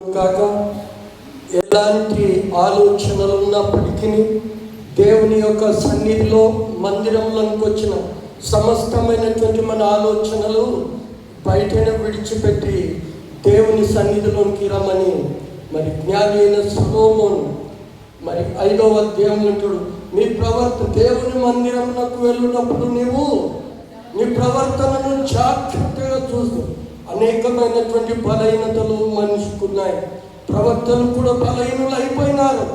కాక ఎలాంటి ఆలోచనలు ఉన్నప్పటికీ దేవుని యొక్క సన్నిధిలో మందిరంలోకి వచ్చిన సమస్తమైనటువంటి మన ఆలోచనలు బయటనే విడిచిపెట్టి దేవుని సన్నిధిలోనికి రమ్మని మరి జ్ఞాని అయిన సొలొమోను మరి 5వ అధ్యాయంలో అంటాడు, నీ దేవుని మందిరంలోకి వెళ్ళినప్పుడు నీవు నీ ప్రవర్తనను జాగ్రత్తగా చూస్తూ. అనేకమైనటువంటి బలహీనతలు మనిషికి ఉన్నాయి. ప్రవర్తనలు కూడా బలహీనులు అయిపోయినారు.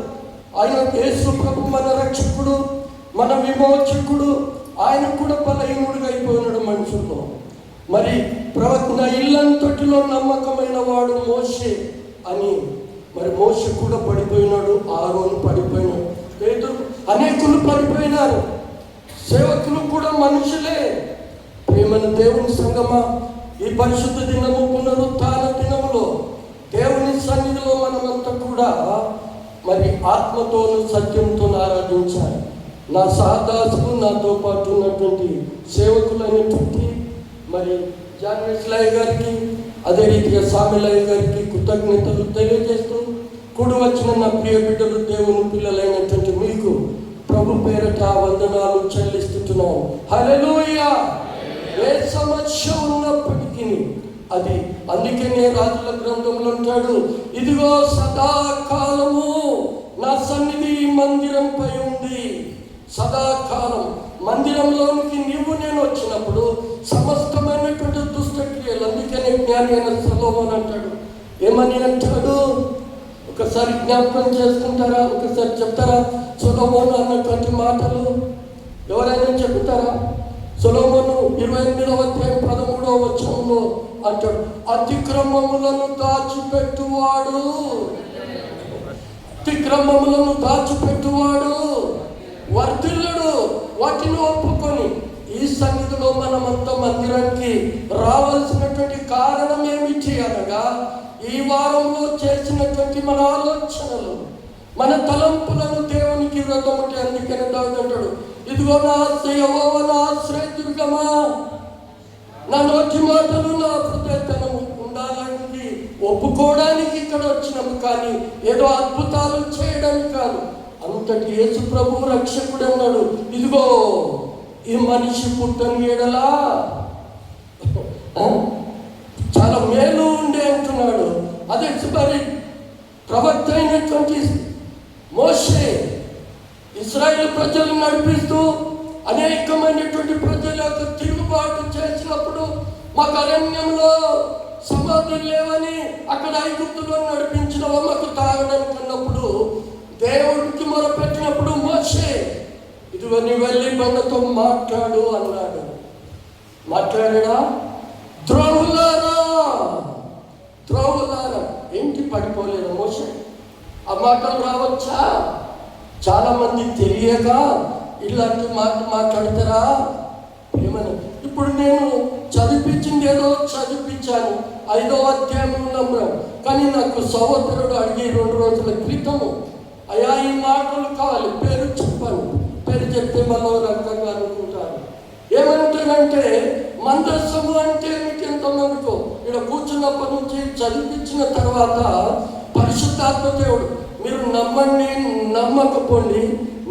ఆయన యేసు ప్రభు మన రక్షకుడు, మన విమోచకుడు, ఆయన కూడా బలహీనుడిగా అయిపోయినాడు మనుషుల్లో. మరి ప్రవర్తన ఇల్లంతటిలో నమ్మకమైన వాడు మోషే అని, మరి మోషే కూడా పడిపోయినాడు, ఆరోను పడిపోయినాడు, పేతురు, అనేకులు పడిపోయినారు. సేవకులు కూడా మనుషులే. ప్రేమను దేవుని సంగమా, ఈ పరిశుద్ధ దినము పునరుత్థాన దినములో దేవుని సన్నిధిలో మనమంతా కూడా మరి ఆత్మతోను సత్యంతో ఆరాధించాలి. నా సహదాసులు, నాతో పాటు ఉన్నటువంటి సేవకులైనటువంటి మరి జాన్వేశ్లయ్య గారికి, అదే రీతిగా సామిలయ్య గారికి కృతజ్ఞతలు తెలియజేస్తూ, కూడి వచ్చిన నా ప్రియ బిడ్డలు, దేవుని పిల్లలైనటువంటి మీకు ప్రభు పేరట వందనాలు చెల్లిస్తున్నాను. హల్లెలూయా. ఏ సమస్య ఉన్నప్పటికీ అది, అందుకనే రాజుల గ్రంథంలో అంటాడు, ఇదిగో సదాకాలము నా సన్నిధి మందిరంపై ఉంది. సదాకాలం మందిరంలోనికి నేను వచ్చినప్పుడు సమస్తమైనటువంటి దుష్టక్రియలు, అందుకనే జ్ఞాని అయిన సొలొమోను అంటాడు, ఏమని అంటాడు, ఒకసారి జ్ఞాపకం చేసుకుంటారా? ఒకసారి చెప్తారా సొలొమోను అన్నటువంటి మాటలు? ఎవరైనా చెప్తారా? సొలొమోను 28వ అధ్యాయం 13వ వచనంలో అంటాడు, అతిక్రమములను దాచిపెట్టువాడు వర్ధిల్లడు. వాటిని ఒప్పుకొని ఈ సన్నిధిలో మనమంతా మందిరానికి రావాల్సినటువంటి కారణం ఏమిటి అనగా, ఈ వారంలో చేసినటువంటి మన ఆలోచనలు, మన తలంపులను దేవునికి వ్రతముంటే. అందుకని దావీదు అంటాడు, ఇదిగో నా యెహోవా నా ఆశ్రయదుర్గమా, నా నోటి మాటలు నా హృదయతనము ఉండాలని ఒప్పుకోవడానికి ఇక్కడ వచ్చినాము, కానీ ఏదో అద్భుతాలు చేయడానికి కాదు. అంతటి యేసు ప్రభు రక్షకుడు అన్నాడు, ఇదిగో ఈ మనిషి పుట్టని ఎడలా చాలా మేలు ఉండే అంటున్నాడు. అదే మరి ప్రవక్త అయినటువంటి మోషే ఇశ్రాయేలు ప్రజలు నడిపిస్తూ అనేకమైనటువంటి ప్రజల యొక్క తిరుగుబాటు చేసినప్పుడు, మాకు అరణ్యంలో సమాధులు లేవని అక్కడ ఐగుప్తులో నడిపించినవా, మాకు తాగడానికి అన్నప్పుడు దేవుడికి మొరపెట్టినప్పుడు మోషే, ఇదిగో నీ వెళ్ళి బండతో మాట్లాడు అన్నాడు. మాట్లాడా? ద్రోహులారా ఏంటి పడిపోలేదు మోషే? ఆ మాటలు రావచ్చా? చాలా మంది తెలియక ఇలాంటి మాట్లాడతారా? ఏమని ఇప్పుడు నేను చదివించింది ఏదో చదివించాను, 5వ అధ్యాయంలో, కానీ నాకు సహోదరుడు అడిగి 2 రోజుల క్రితము, అయ్యా ఈ మాటలు కావాలి, పేరు చెప్పాను, పేరు చెప్తే మళ్ళీ రకంగా అనుకుంటారు. ఏమంటారంటే మందస్సము అంటే మీకు ఎంతమందికో ఇక్కడ కూర్చున్నప్పటి నుంచి చదివించిన తర్వాత పరిశుద్ధాత్మ దేవుడు, మీరు నమ్మండి నమ్మకపోండి,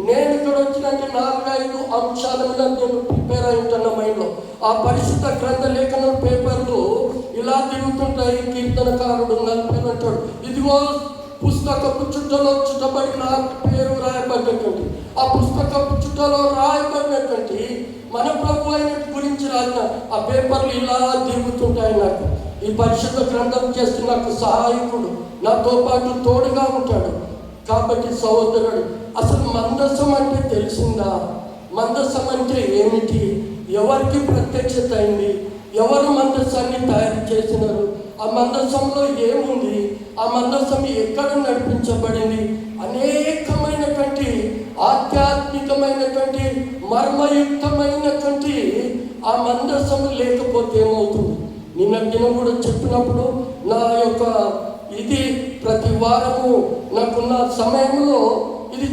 నేను ఇక్కడ వచ్చినట్టు 4-5 అంశాల మీద నేను ప్రిపేర్ అయి ఉంటున్న మైండ్లో. ఆ పరిశుద్ధ గ్రంథ లేఖన పేపర్లు ఇలా తిరుగుతుంటాయి. కీర్తనకారుడు 40 అంటాడు, ఇదిగో పుస్తకపు చుట్టలో చుట్టబడి నా పేరు రాయబడినటువంటి, ఆ పుస్తకపు చుట్టలో రాయబడినటువంటి మన ప్రభు అయిన గురించి రాసిన ఆ పేపర్లు ఇలా తిరుగుతుంటాయి. నాకు ఈ పరిశుద్ధ గ్రంథం చేస్తే నాకు సహాయకుడు, నాతో పాటు తోడుగా ఉంటాడు. కాబట్టి సహోదరుడు, అసలు మందసం అంటే తెలిసిందా? మందసం అంటే ఏమిటి? ఎవరికి ప్రత్యక్షత అయింది? ఎవరు మందసాన్ని తయారు చేసినారు? ఆ మందసంలో ఏముంది? ఆ మందసం ఎక్కడ నడిపించబడింది? అనేకమైనటువంటి ఆధ్యాత్మికమైనటువంటి మర్మయుక్తమైనటువంటి ఆ మందసం లేకపోతే ఏమవుతుంది? నిన్న దినం కూడా చెప్పినప్పుడు నా యొక్క ఇది ప్రతి వారము నాకున్న సమయంలో ఇది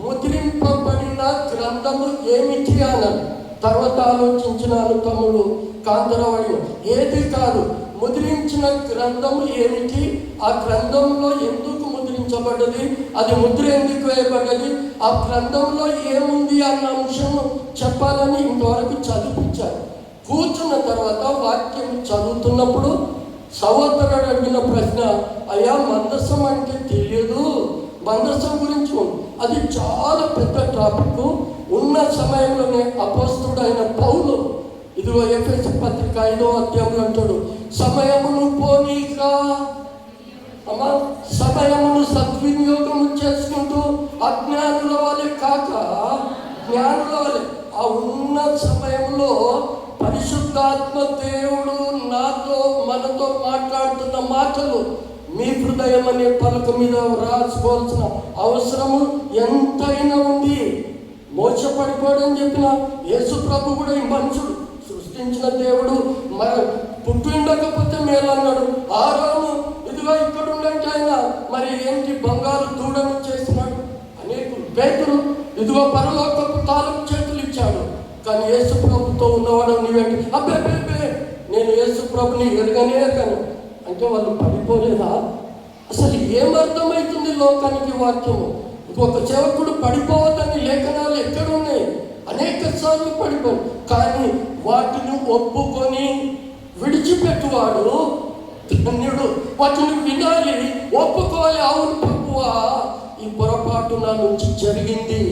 ముద్రింపబడిన గ్రంథము ఏమిటి అన్నాను. తర్వాత ఆలోచించినాను, తమ్ముడు కాంతరవాడి ఏది కాదు, ముద్రించిన గ్రంథం ఏమిటి, ఆ గ్రంథంలో ఎందుకు ముద్రించబడ్డది, అది ముద్ర ఎందుకు వేయబడ్డది, ఆ గ్రంథంలో ఏముంది అన్న అంశం చెప్పాలని ఇంతవరకు చదివించారు. కూర్చున్న తర్వాత వాక్యం చదువుతున్నప్పుడు సహోదరుడు అడిగిన ప్రశ్న, అయ్యా మందసం అంటే తెలియదు, మందసం గురించి అది చాలా పెద్ద టాపిక్. ఉన్న సమయంలోనే అపోస్తలుడైన పౌలు ఇదిగో ఎఫెసీ పత్రిక 5వ అధ్యాయంలో అంటాడు, సమయమును పోనీక, సమయమును సద్వినియోగం చేసుకుంటూ అజ్ఞానుల వలె కాక జ్ఞానుల వలె. ఆ ఉన్న సమయంలో పరిశుద్ధాత్మ దేవుడు నాతో మనతో మాట్లాడుతున్న మాటలు మీ హృదయం అనే పలక మీద రాసుకోవాల్సిన అవసరము ఎంతైనా ఉంది. మోసపడిపోవడం చెప్పిన యేసు ప్రభు కూడా ఈ మనుషుడు సృష్టించిన దేవుడు మరి పుట్టిండకపోతే మేలు అన్నాడు. ఆరోను ఇదిగో ఇక్కడ ఉండంటే ఆయన మరి ఏంటి బంగారు దూడను చేసినాడు. అనేకులు పేతురు ఇదిగో పరలోకపు తాలపు చేతులు ఇచ్చాడు. కానీ యేసు ప్రభుతో ఉన్నవాడు నీవేంటి, అబ్బే నేను యేసు ప్రభుని ఎరగనే కాను అంటే వాళ్ళు పడిపోలేదా? అసలు ఏమర్థమవుతుంది లోకానికి వాక్యము? ఒక సేవకుడు పడిపోవద్దని లేఖనాలు ఎక్కడున్నాయి? అనేక సార్లు పడిపోయి, కానీ వాటిని ఒప్పుకొని విడిచిపెట్టువాడు ధన్యుడు. వాటిని వినాలి, ఒప్పుకోవాలి. అవును ప్రభువా, ఈ పొరపాటు నా నుంచి జరిగింది.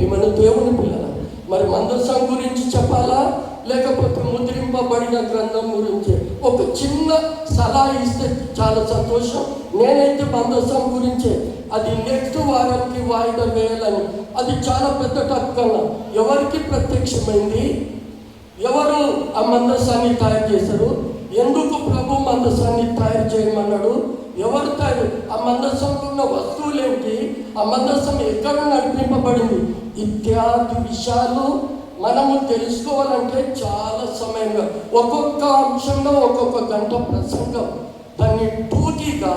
ఏమైనా దేవుని పిల్లల మరి మందసం గురించి చెప్పాలా, లేకపోతే ముద్రింపబడిన గ్రంథం గురించి ఒక చిన్న సలహా ఇస్తే చాలా సంతోషం. నేనైతే మందసం గురించే, అది నెక్స్ట్ వారానికి వాయిదా వేయాలని. అది చాలా పెద్ద టాపిక్ కన్నా ఎవరికి ప్రత్యక్షమైంది, ఎవరు ఆ మందసాన్ని తయారు చేశారు, ఎందుకు ప్రభు మందసాన్ని తయారు చేయమన్నాడు, ఎవరు తయారు, ఆ మందసంలో ఉన్న వస్తువులు ఏంటి, ఆ మందసం ఎక్కడ నడిపింపబడింది, ఇత్యాది విషయాలు మనము తెలుసుకోవాలంటే చాలా సమయంగా ఒక్కొక్క అంశంలో ఒక్కొక్క గంట ప్రసంగం. దాన్ని టూకీగా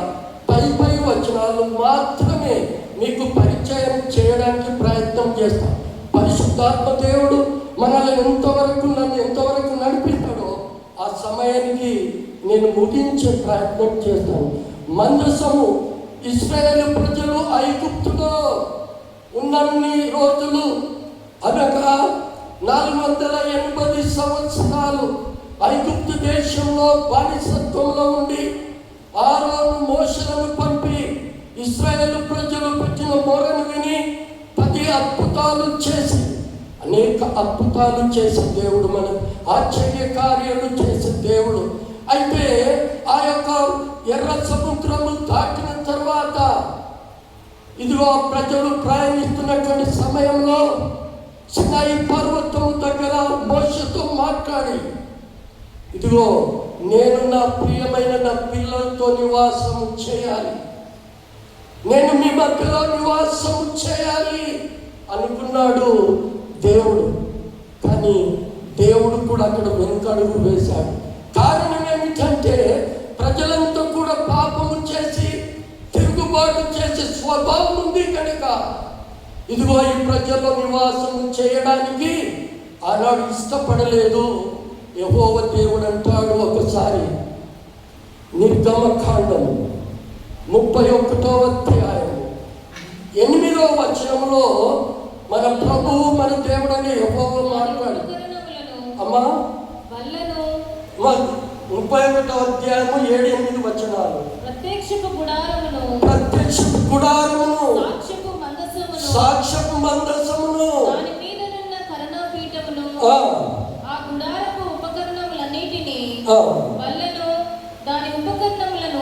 పై వచనాలు మాత్రమే మీకు పరిచయం చేయడానికి ప్రయత్నం చేస్తాం. పరిశుద్ధాత్మ దేవుడు మనల్ని నన్ను ఎంతవరకు నడిపిస్తాడో ఆ సమయానికి నేను ముగించే ప్రయత్నం చేస్తాను. మందసము ఇశ్రాయేలు ప్రజలు ఐగుప్తులో ఉన్నన్ని రోజులు అనగా 480 సంవత్సరాలు ఐగుప్తు దేశంలో బానిసత్వంలో ఉండి ఆరోను మోషేలను పంపి ఇశ్రాయేలు ప్రజలు పెట్టిన మొరను విని 10 అద్భుతాలు చేసి, అనేక అద్భుతాలు చేసే దేవుడు, మన ఆశ్చర్య కార్యాలు చేసే దేవుడు. అయితే ఆ యొక్క ఎర్ర సముద్రము దాటిన తర్వాత ఇదిగో ప్రజలు ప్రయాణిస్తున్నటువంటి సమయంలో సినాయి పర్వతం దగ్గర మోషేతో మాట్లాడి, ఇదిగో నేను నా ప్రియమైన నా పిల్లలతో నివాసం చేయాలి, నేను మీ మధ్యలో నివాసం చేయాలి అనుకున్నాడు దేవుడు. కానీ దేవుడు కూడా అక్కడ వెనుకడుగు వేశాడు. కారణం ఏమిటంటే ప్రజలంతా కూడా పాపము చేసి తిరుగుబాటు చేసే స్వభావం ఉంది కనుక ఇదిగో ఈ ప్రజల్లో నివాసం చేయడానికి ఆనాడు ఇష్టపడలేదు. యెహోవా దేవుడు అంటాడు ఒకసారి, నిర్గమకాండము 31వ అధ్యాయం 8వ వచనంలో మన ప్రభువు మన దేవుడని యెహోవా మాట్లాడు. అమ్మా 31వ అధ్యాయము 7-8 వచనాలు. ప్రత్యక్షపు గుడారమును సాక్ష్యపు మందసమును దాని మీదనున్న కరుణాపీఠమును ఆ గుడారపు ఉపకరణములన్నిటిని బల్లను దాని ఉపకరణములను.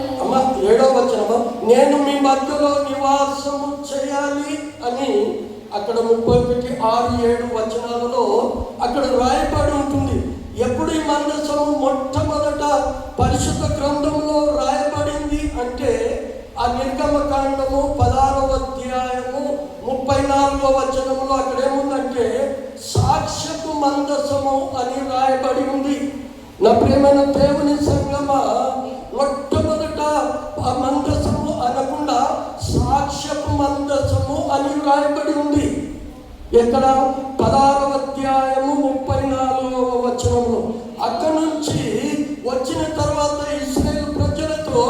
7వ వచనము, నేను మీ మధ్యలో నివాసము చేయాలి అని అక్కడ 31-6-7 వచనాలలో అక్కడ రాయబడి ఉంటుంది. ఎప్పుడు ఈ మందసము మొట్టమొదట పరిశుద్ధ గ్రంథంలో రాయబడింది అంటే ఆ నిర్గమకాండము 16వ అధ్యాయము 34వ వచనంలో అక్కడ ఏముందంటే సాక్ష్యపు మందసము అని రాయబడి ఉంది. నా ప్రియమైన దేవుని సంగమా, మొట్టమొదట ఆ మందసము అనకుండా సాక్ష్యపు మందసము అని రాయబడి ఉంది. ఇక్కడ 16వ అధ్యాయము 34వ వచనంలో. అక్కడి నుంచి వచ్చిన తర్వాత ఇశ్రాయేలు ప్రజలతో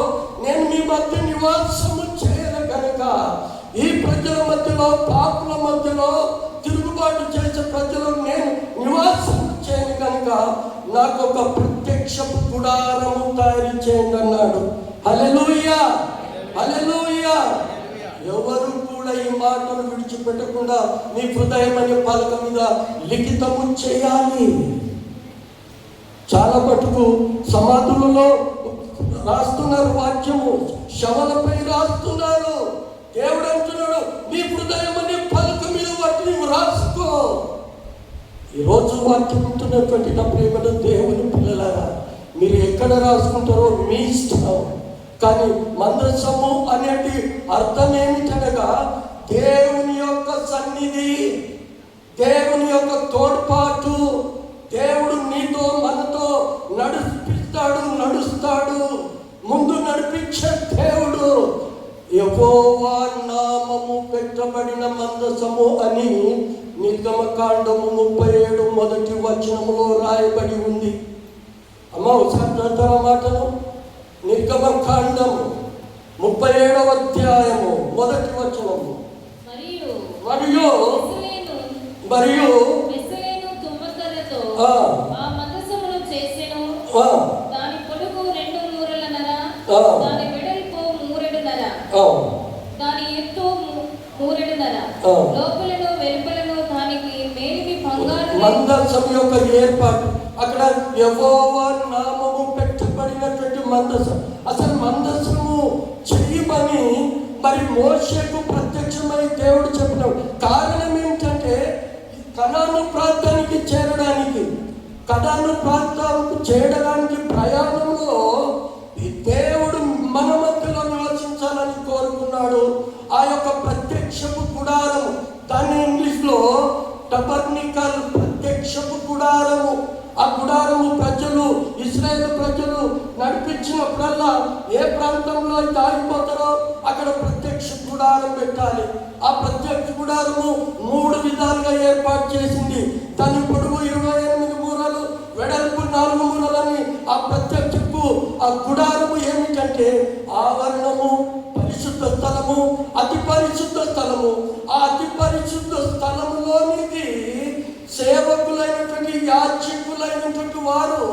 నేను మీ మధ్య నివాసము చేయను కనుక, ఈ ప్రజల మధ్యలో, పాపుల మధ్యలో, తిరుగుబాటు చేసే ప్రజలు నేను నివాసం చేయను కనుక నాకు ఒక ప్రత్యక్షపు గుడారము తయారు చేయండి అన్నాడు. హల్లెలూయా, హల్లెలూయా. ఎవరు కూడా ఈ మాటలు విడిచిపెట్టకుండా నీ హృదయం అనే పలక మీద లిఖితము చేయాలి. చాలా మటుకు సమాధులలో రాస్తున్నారు వాక్యము, శవలపై రాస్తున్నారు. దేవుడు అంటున్నాడు, నీ హృదయం అనే పలక మీద వాటిని రాసుకో. ఈరోజు వాక్యం ఉంటున్నటువంటి నా ప్రేమలో దేవుని పిల్లలారా, మీరు ఎక్కడ రాసుకుంటారో మీ ఇష్టం. కానీ మందసము అనేది అర్థం ఏమిటనగా దేవుని యొక్క సన్నిధి, దేవుని యొక్క తోడ్పాటు. దేవుడు నీతో మనతో నడుస్తాడు, ముందు నడిపించే దేవుడు. యెహోవా నామము పెట్టబడిన మందసము అని నిర్గమకాండము 37 మొదటి వచనములో రాయబడి ఉంది. అమ్మ ఒకసారి చదువుతారా మాటను? నిర్గమకాండము 37వ అధ్యాయము మొదటి వచనము. మరియు ఆ మందసమును చేసెను. దాని పొడుగు 2 మూరలన్నర, దాని వెడల్పు 3 మూరెడున్నర, దాని ఎత్తు 3 మూరెడున్నర, లోపలను వెలుపలను దానికి మేలిమి బంగారు. మందసం యొక్క ఏర్పాటు అక్కడ యెహోవా నామము పెట్టబడినటువంటి మందసం. అసలు మందసము చేయమని మరి మోషేకు ప్రత్యక్షమై దేవుడు చెప్పినాడు. కారణం ఏమిటంటే కనాను ప్రాంతానికి చేరడానికి ప్రయాణంలో దేవుడు మన మధ్యలో నివసించాలని కోరుకున్నాడు. ఆ యొక్క ప్రత్యక్షపు గుడారము, దాన్ని ఇంగ్లీష్లో టబర్నికల్, ప్రత్యక్షపు గుడారము. ఆ గుడారము ప్రజలు, ఇశ్రాయేలు ప్రజలు నడిపించినప్పుడల్లా ఏ ప్రాంతంలో అయితే ఆగిపోతారో అక్కడ ప్రత్యక్ష గుడారం పెట్టాలి. ఆ ప్రత్యక్ష గుడారము 3 విధాలుగా ఏర్పాటు చేసింది. దాని పొడవు 28 మూరలు, వెడల్పు 4 మూరలని. ఆ ప్రత్యక్షకు ఆ గుడారము ఏమిటంటే ఆవరణము, పరిశుద్ధ స్థలము, అతి పరిశుద్ధ స్థలము. ఆ అతి పరిశుద్ధ స్థలములోనికి సేవకులైనటువంటి, యాజకులైనటువంటి వారు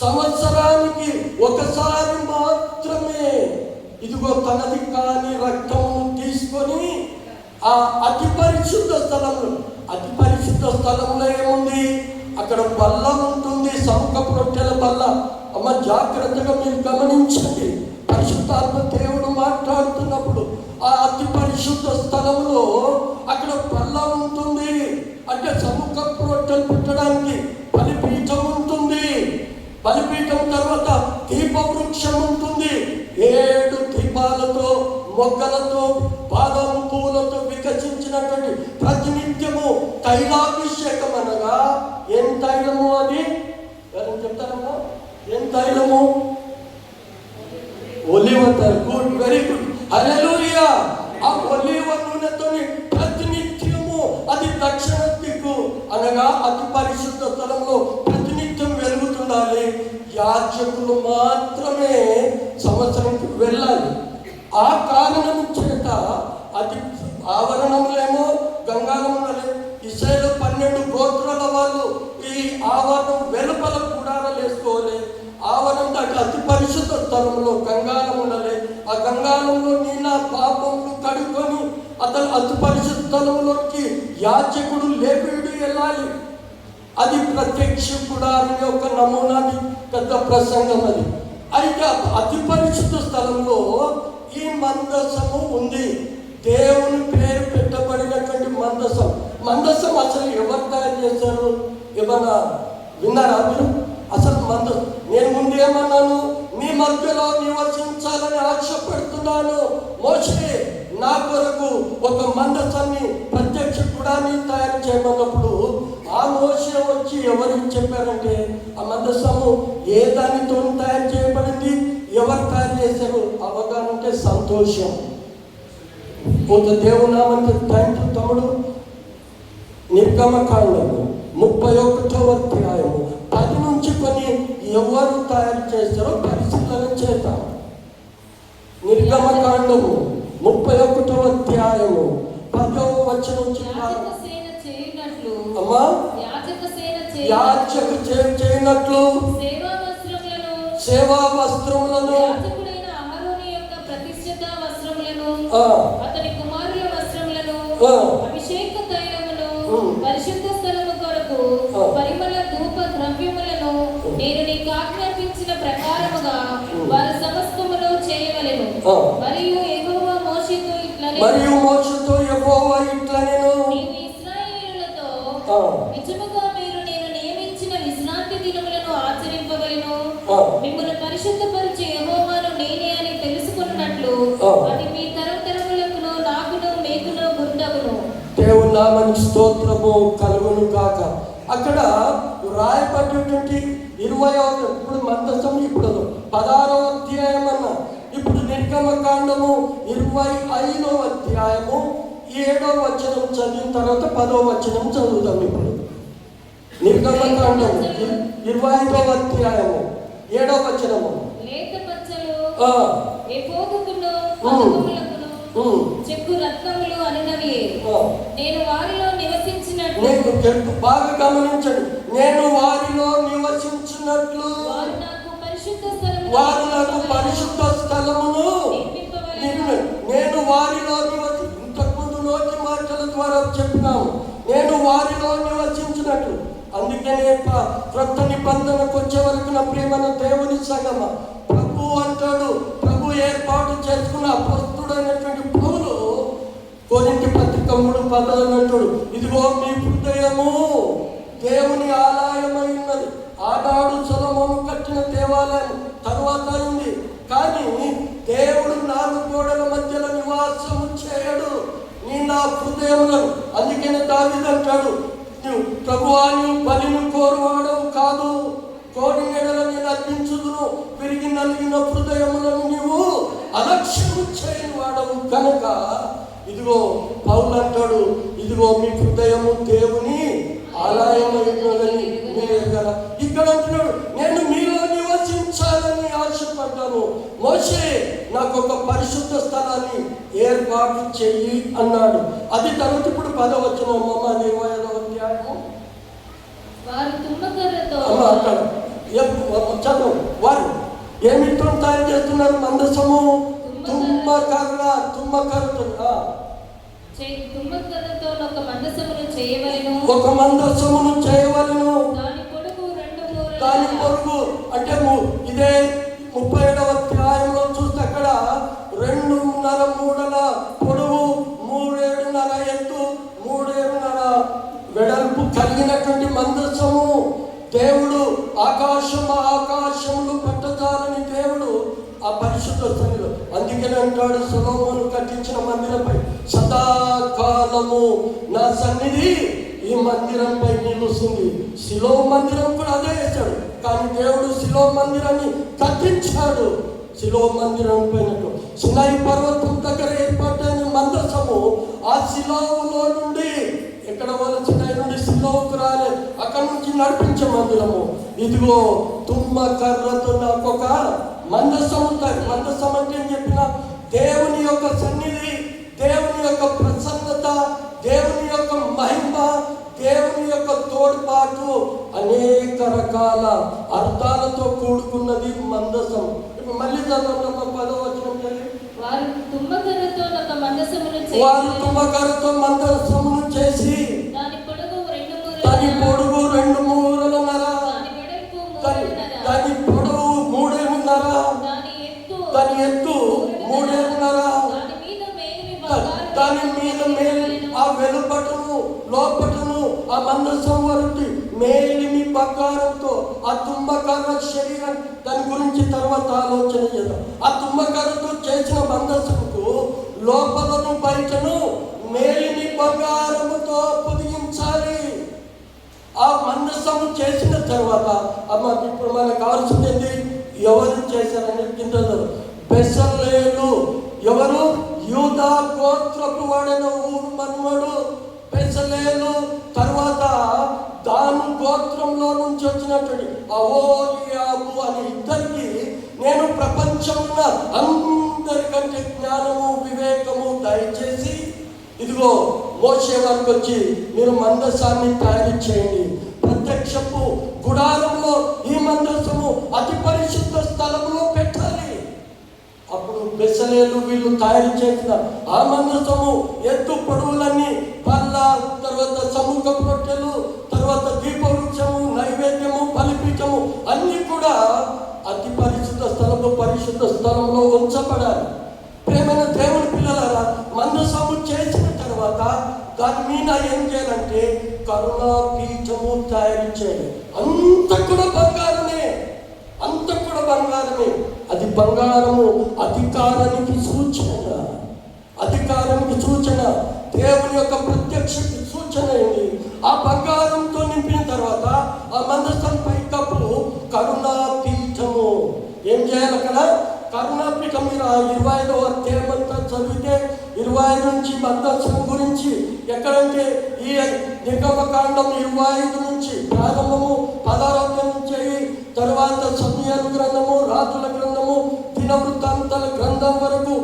సంవత్సరానికి ఒకసారి మాత్రమే ఇదిగో తనది కాని రక్తము తీసుకొని ఆ అతి పరిశుద్ధ స్థలంలో ఏముంది? అక్కడ బల్ల ఉంటుంది, సముఖపు రొట్టెల బల్ల. అమ్మ జాగ్రత్తగా మీరు గమనించండి. పరిశుద్ధాత్మ దేవుడు మాట్లాడుతున్నప్పుడు ఆ అతి పరిశుద్ధ స్థలంలో అక్కడ బల్ల ఉంటుంది. అంటే సముఖపు రొట్టెలు పెట్టడానికి బలిపీఠం ఉంటుంది. బలిపీఠం తర్వాత దీపవృక్షం ఉంటుంది. 7 దీపాలతో, మొగ్గలతో, బాదం పూలతో వికసించినటువంటి ప్రతినిత్యము తైలాభిషేకం. అనగా ఏం తైలము? అది ఎవరైనా చెప్తారమ్మా? ఏం తైలము? ఒలివ తైలం. గుడ్, వెరీ గుడ్, హల్లెలూయా. ఆ ఒలివ నూనెతో ప్రతినిత్యము, అది దక్షిణ దిక్కు అనగా అతి పరిశుద్ధ స్థలంలో ప్రతినిత్యం వెలుగుతుండాలి. యాజకులు మాత్రమే సంవత్సరానికి వెళ్ళాలి. ఆ కారణం చేత అది ఆవరణములేమో గంగాళములే. ఇశ్రాయేలు 12 గోత్రాల వాళ్ళు ఈ ఆవరణం వెలుపల గుడారాలు వేసుకోవాలి. ఆవరణం దాకా అతి పరిశుద్ధ స్థలంలో గంగాళం ఉండాలి. ఆ గంగాళంలో నీళ్ళ పాపములు కడుక్కొని అతను అతి పరిశుద్ధ స్థలంలోకి యాజకుడు లేవీయుడు వెళ్ళాలి. అది ప్రత్యక్ష గుడారం యొక్క నమూనాది పెద్ద ప్రసంగం అది. అయితే అతి పరిశుద్ధ స్థలంలో ఈ మందసము ఉంది. దేవుని పేరు పెట్టబడినటువంటి మందసం అసలు ఎవరు తయారు చేశారు? ఏమన్నా విన్నారా మీరు? అసలు నేను ముందు ఏమన్నాను? మీ మధ్యలో నివసించాలని ఆశపడుతున్నాను. మోషే నా కొరకు ఒక మందసాన్ని, ప్రత్యక్ష గుడాన్ని తయారు చేయమన్నప్పుడు ఆ మోషే వచ్చి ఎవరికి చెప్పారంటే ఆ మందసము ఏ దానితో తయారు చేయబడింది, ఎవరు తయారు చేశారు అవగాహన ఉంటే సంతోషం. కొంత దేవునామంటే థ్యాంక్ యూ తమ్ముడు. నిర్గమకాండము 31వ అధ్యాయము 10 నుంచి కొన్ని ఎవరు తయారు చేస్తారో పరిశీలన చేద్దాం. నిర్గమకాండము 31వ అధ్యాయము 10వ వచనం అమ్మా యాజక చేయనట్లు సేవా వస్త్రములను అతని కుమారుల వస్త్రములను అభిషేక తైలమును పరిశుద్ధ స్థలము కొరకు పరిమళ ధూప ద్రవ్యములను నేను నీకు ఆజ్ఞాపించిన ప్రకారముగా వారు సమస్తములో చేయవలెను. మరియు యెహోవా మోషేతో ఇట్లనెను, నీవు ఇశ్రాయేలీయులతో నిజముగా మీరు నేను నియమించిన విశ్రాంతి దినములను ఆచరింపవలెను. మిమ్మును పరిశుద్ధపరిచే యెహోవాను నేనే అని తెలుసుకున్నట్లు అది మీ తరతరములకును నాకును మీకును గుర్తగును. దేవుని నామానికి స్తోత్రము కలుగును కాక. అక్కడ రాయబడినటువంటి 20వ ఇప్పుడు మందసం, ఇప్పుడు 16వ అధ్యాయం అన్న, ఇప్పుడు నిర్గమకాండము 25వ అధ్యాయము 7వ వచనం చదివిన తర్వాత 10వ వచనం చదువుదాం. ఇప్పుడు నిర్గమకాండము 25వ అధ్యాయము 7వ వచనము. లేత పచ్చలు ఎఫోదుకును పదకములకును చెక్కు రత్నములు అనునవి నేను వారిలో నివసించినట్లు, బాగా గమనించండి, నేను వారిలో నివసించినట్లు వారు నాకు పరిశుద్ధ స్థలమును నేను వారిలో ఇంతకుముందు నోటి మాటల ద్వారా చెప్పినాము, నేను వారిలో నివసించినట్లు. అందుకనే క్రొత్త నిబంధనకు వచ్చే వరకు నా ప్రియమైన దేవుని సంగమ, ప్రభు అంటాడు, ప్రభు ఏర్పాటు చేసుకున్న అపొస్తలుడైనటువంటి పౌలు కొరింథీ పత్రిక 3:10 అంటాడు, ఇదిగో మీ హృదయము దేవుని ఆలయమై ఉన్నది. ఆనాడు సొలొమోను కట్టిన దేవాలయం తరువాత అయింది, కానీ దేవుడు 4 గోడల మధ్యలో నివాసము చేయడు నా హృదయములను. అందుకనే దావీదు అంటాడు, ప్రభువా నీవు బలిని కోరువాడవు కాదు, కోడి నెడలను నేను అర్పించుదును, విరిగి నలిగిన హృదయములను నీవు అలక్ష్యము చేయని వాడవు కనుక ఇదిగో పౌలు అంటాడు, ఇదిగో మీ హృదయము దేవుని ఆలయమైనదని మీరే కదా. ఇక్కడ అంటున్నాడు, నేను మీలో నివసించాలని ఆశపడ్డాను. మోషే నాకు ఒక పరిశుద్ధ స్థలాన్ని ఏర్పాటు చెయ్యి అన్నాడు. అది తర్వాత ఇప్పుడు 10వ వచనం 25వ అధ్యాయము. చదువు. వారు ఏమితో తయారు చేస్తున్నారు? మందసము తుమ్మకర్రతో ఒక మందసమును చేయవలెను. దాని పొడుగు అంటే ఇదే 37వ అధ్యాయంలో చూస్తే అక్కడ 2.5 మూడల పొడవు, 3.5 ఎత్తు, 3.5 వెడల్పు కలిగినటువంటి మందసము. దేవుడు ఆకాశములు పట్టజాలని దేవుడు ఆ పరిశుద్ధ స్థలిలో. అందుకని అంటాడు, సొలొమోను కట్టించిన మందిరంపై సదాకాలము నా సన్నిధి ఈ మందిరంపై నిలుస్తుంది. శిలో మందిరం కూడా అదే వేశాడు, కానీ దేవుడు శిలో మందిరాన్ని కట్టించాడు. శిలో మందిరం పైనట్టు సినాయి పర్వతం దగ్గర ఏర్పాటైన మందసము ఆ శిలోలో నుండి ఎక్కడ వాళ్ళు సినాయి నుండి శిలోకు రాలే, అక్కడి నుంచి నడిపించే మందిరము. ఇదిగో తుమ్మకర్రతో నాకు ఒక మందసం ఉంటుంది. మందసం అంటే ఏం చెప్పిన, దేవుని యొక్క సన్నిధి, దేవుని యొక్క ప్రసన్నత, దేవుని యొక్క మహిమ, దేవుని యొక్క తోడ్పాటు, అనేక రకాల అర్థాలతో కూడుకున్నది మందసం. ఇప్పుడు మళ్ళీ చదవండి 10వ వచనం. వారు తుమ్మకర్రతో మందసమును చేసి దాని పొడుగు 2 మూరలున్నర, దాని పొడవు 3.5, దాని ఎత్తు 3.5, దాని మీద ఆ వెలుపటను లోపటను ఆ మందసం వరకు మేలిమి బంగారంతో ఆ తుమ్మకర్ర శరీరం, దాని గురించి తర్వాత ఆలోచన చేద్దాం. ఆ తుమ్మకర్రతో చేసిన మందసముకు లోపలను బయటను మేలిమి బంగారముతో పొదిగించాలి. ఆ మందసము చేసిన తర్వాత ఇప్పుడు మనకు కావాల్సింది ఎవరు చేశారని కింద బెసలేలు. ఎవరు? యూదా గోత్రపు వాడైన ఊరు మన్మడు బెసలేలు. తర్వాత దాను గోత్రంలో నుంచి వచ్చినటువంటి అహోలియాబు అని ఇద్దరికి నేను ప్రపంచంలో అందరికంటే జ్ఞానము వివేకము దయచేసి ఇదిగో మోషే వరకు వచ్చి మీరు మందసాన్ని తయారు చేయండి, ప్రత్యక్షపు గుడారంలో ఈ మందసము అతి పరిశుద్ధ స్థలంలో పెట్టాలి. అప్పుడు బెసలేలు వీళ్ళు తయారు చేసిన ఆ మందసము ఎత్తు పొడవులన్నీ పళ్ళ, తర్వాత సముఖ రొట్టెలు, తర్వాత దీపవృక్షము, నైవేద్యము, బలిపీఠము అన్నీ కూడా అతి పరిశుద్ధ స్థలంలో ఉంచబడాలి. ప్రేమైన దేవుని పిల్లలారా, మందసము చేసిన తర్వాత దాని మీద ఏం చేయాలంటే కరుణా పీఠము తయారు చేయాలి. అంత కూడా బంగారమే, అంత కూడా బంగారమే. అది బంగారము అధికారానికి సూచన, అధికారానికి సూచన, దేవుని యొక్క ప్రత్యక్షకి సూచన అయింది. ఆ బంగారంతో నింపిన తర్వాత ఆ మందసం పైకప్పు కరుణా పీఠము ఏం చేయాలి అక్కడ? కరుణాపీఠం. మీరు ఆ 25వ అధ్యాయం అంతా చదివితే 25 నుంచి మందసం గురించి ఎక్కడంటే ఈ నిర్గమకాండం 25 నుంచి ప్రారంభము 16వ నుంచి తర్వాత సమూయేలు గ్రంథము, రాజుల గ్రంథము, దినవృత్తాంతాల గ్రంథం వరకు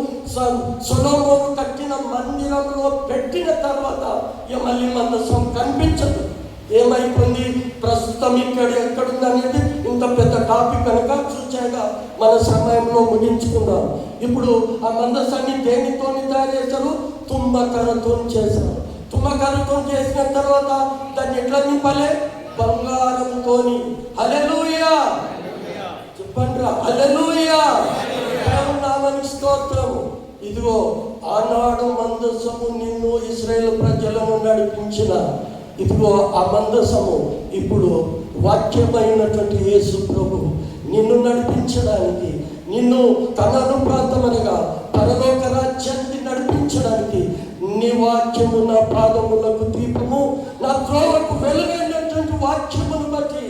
సొలొమోను కట్టిన మందిరంలో పెట్టిన తర్వాత ఇక మళ్ళీ మందసం కనిపించదు. ఏమైపోయింది ప్రస్తుతం ఎక్కడుంది అనేది ఇంత పెద్ద టాపిక్ కనుక చూచాగా మన సమయంలో ముగించుకుందాం. ఇప్పుడు ఆ మందసాన్ని దేనితో తయారు చేశారు? తుమ్మకర్రతో చేశారు. తుమ్మకర్రతో చేసిన తర్వాత దాన్ని ఎట్లా నింపాలి? బంగారంతో. హల్లెలూయా చెప్పండి, హల్లెలూయా, దేవుని నామానికి స్తోత్రం. ఇదిగో ఆనాడు మందసము నిన్ను ఇశ్రాయేలు ప్రజలను నడిపించిన ఇదిగో ఆ మందసము ఇప్పుడు వాక్యమైనటువంటి యేసు ప్రభు నిన్ను నడిపించడానికి, నిన్ను కనాను ప్రాంతమనగా పరలోక రాజ్యానికి నడిపించడానికి, నీ వాక్యము నా పాదములకు దీపము, నా త్రోవకు వెలుగైనటువంటి వాక్యమును బట్టి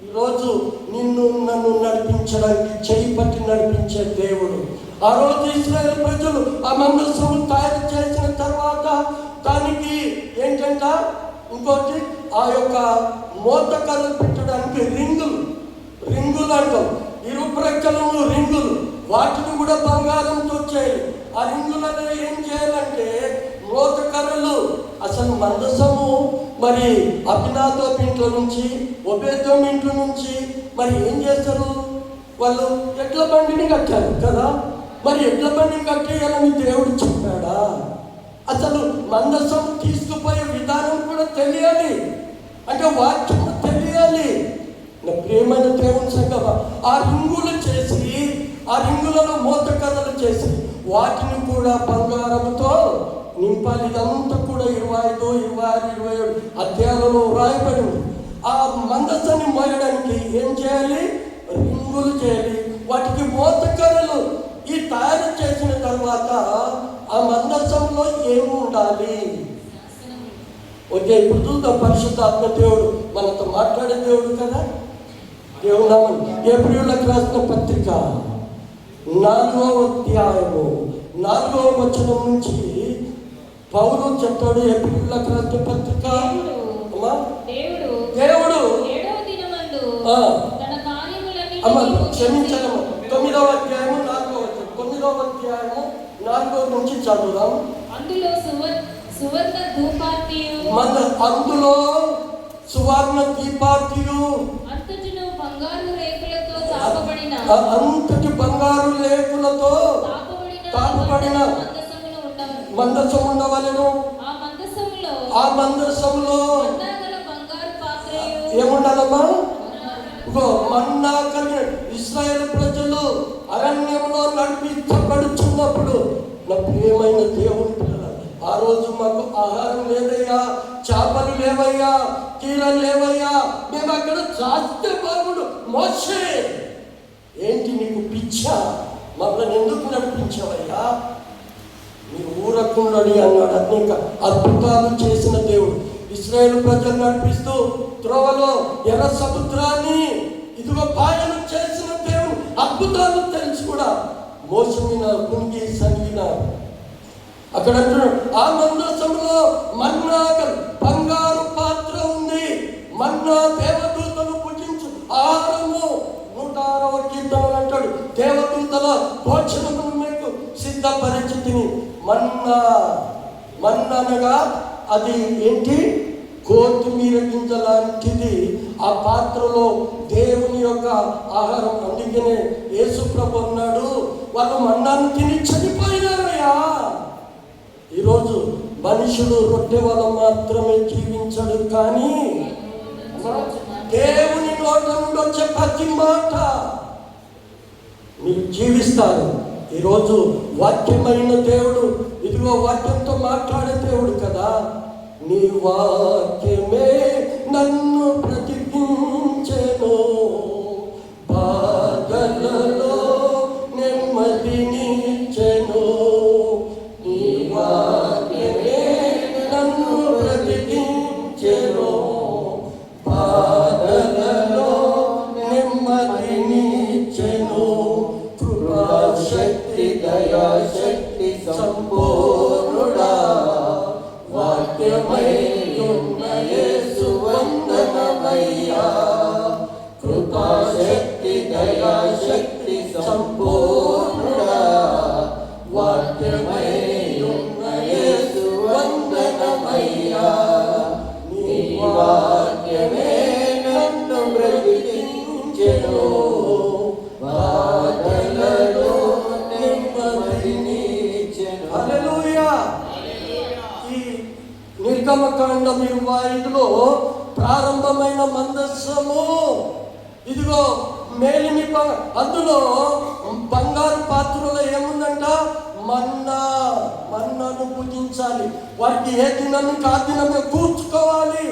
ఈరోజు నన్ను నడిపించడానికి చేయి పట్టి నడిపించే దేవుడు. ఆ రోజు ఇశ్రాయేలు ప్రజలు ఆ మందసము తయారు చేసిన తర్వాత దానికి ఏంటంట ఇంకోటి ఆ యొక్క మోతకర్రలు పెట్టడానికి రింగులు అంటాం. ఇరు ప్రక్కలను రింగులు, వాటిని కూడా బంగారంతో చేయాలి. ఆ రింగులను ఏం చేయాలంటే మోతకర్రలు. అసలు మందసము మరి అభినాదోం ఇంట్లో నుంచి, ఒబేదోం ఇంట్లో నుంచి మరి ఏం చేస్తారు వాళ్ళు? ఎడ్ల బండిని కట్టారు కదా. మరి ఎడ్ల బండిని కట్టేయాలని దేవుడు చెప్పాడా? అసలు మందసం తీసుకుపోయే విధానం కూడా తెలియాలి, అంటే వాక్యం తెలియాలి. నా ప్రియమైన దేవుని సంగమా, ఆ రింగులు చేసి, ఆ రింగులలో మోతకర్రలు చేసి వాటిని కూడా బంగారంతో నింపాలి. ఇదంతా కూడా 25, 26, 27 అధ్యాయాలలో వ్రాయబడింది. ఆ మందసాన్ని మోయడానికి ఏం చేయాలి? రింగులు చేయాలి, వాటికి మోతకర్రలు. ఈ తయారు చేసిన తర్వాత ఆ మందసంలో ఏమి ఉండాలి? ఓకే, ఇప్పుడు చూద్దాం. పరిశుద్ధాత్మ దేవుడు మనతో మాట్లాడే దేవుడు కదా. దేవుడు నామం హెబ్రీయులకు రాసిన పత్రిక 4వ అధ్యాయము 4వ వచనం నుంచి పౌలు చెప్తాడు. హెబ్రీయులకు రాసిన పత్రిక దేవుడు క్షమించడం 9వ అధ్యాయము 4వ వచనం, 9వ అధ్యాయము 4వ నుంచి చదువుదాం. అందులో సువర్ణ ధూపార్తియు, అందులో సువర్ణ దీపార్తియు, అంతటిను బంగారు రేకులతో తాపబడిన, అంతటి బంగారు రేకులతో తాపబడిన మందసము ఉండవలెను. ఆ మందసములో బంగారు పాత్రయు ఏముండాలమ్మా? మన్నా కలిగిన ఇశ్రాయేలు ప్రజలు అరణ్యంలో నడిపించబడుచున్నప్పుడు నా ప్రియమైన దేవుని పిల్లలు, ఆ రోజు మాకు ఆహారం లేదయ్యా, చేపలు లేవయ్యా, కీరలు లేవయ్యా, మేము అక్కడ చాస్తే బాగుడు. మోషే ఏంటి నీకు పిచ్చా? మమ్మల్ని ఎందుకు నడిపించావయ్యా? నీ ఊరకుండడి అన్నాడు. అనేక అద్భుతాలు చేసిన దేవుడు ఇశ్రాయేలు ప్రజలు నడిపిస్తూ త్రోవలో ఎర్ర సముద్రాన్ని ఇదిగో పాయనం చేసిన దేవుడు. అద్భుతాలు తెలిసి కూడా మోసమిన కుంగి సనిగిన అక్కడ అంటున్నాడు, ఆ మందసంలో మన్నా బంగారు పాత్ర ఉంది. మన్నా దేవదూతలు భుజించు ఆహారము. 106వ కీర్తనలు అంటాడు, దేవదూతల భోజనమును మీకు సిద్ధపరిచితిని. మన్నా అనగా అది ఏంటి? కొత్తిమీర గింజ లాంటిది. ఆ పాత్రలో దేవుని యొక్క ఆహారం. అందుకనే యేసు ప్రభు అన్నాడు, వాళ్ళు మన్నాను తిని చనిపోయినారయ్యా. ఈరోజు మనుషుడు రొట్టె వల్ల మాత్రమే జీవించడు, కానీ దేవుని నోట నుండి వచ్చే ప్రతి మాట మీరు జీవిస్తారు. ఈరోజు వాక్యమైన దేవుడు, ఇదిగో వాక్యంతో మాట్లాడే దేవుడు కదా. నీ వాక్యమే నన్ను బ్రతికించెను, బాధలలో నెమ్మదినిచ్చెను. నీ వాక్యమే నన్ను బ్రతికించెను, బాధలలో నెమ్మదినిచ్చెను. కృపాశక్తి దయాశక్తి సంపూర్ణుడా, వాక్యమై ఉన్న యేసు వందనమయ్యా. కృపాశక్తి దయాశక్తి సంపూర్ణుడా, వాక్యమై ఉన్న యేసు వందనమయ్యా. నీ వాక్యమే నన్ను బ్రతికించెను, బాధలలో నెమ్మదినిచ్చెను. హల్లెలూయా. నిర్గమకాండం 25లో ప్రారంభమైన మందస్సము, ఇదిగో మేలిమి. అందులో బంగారు పాత్రలో ఏముందంట? మన్నాను పూజించాలి. వారికి ఏ దినానికి ఆ దినమే కూర్చుకోవాలి.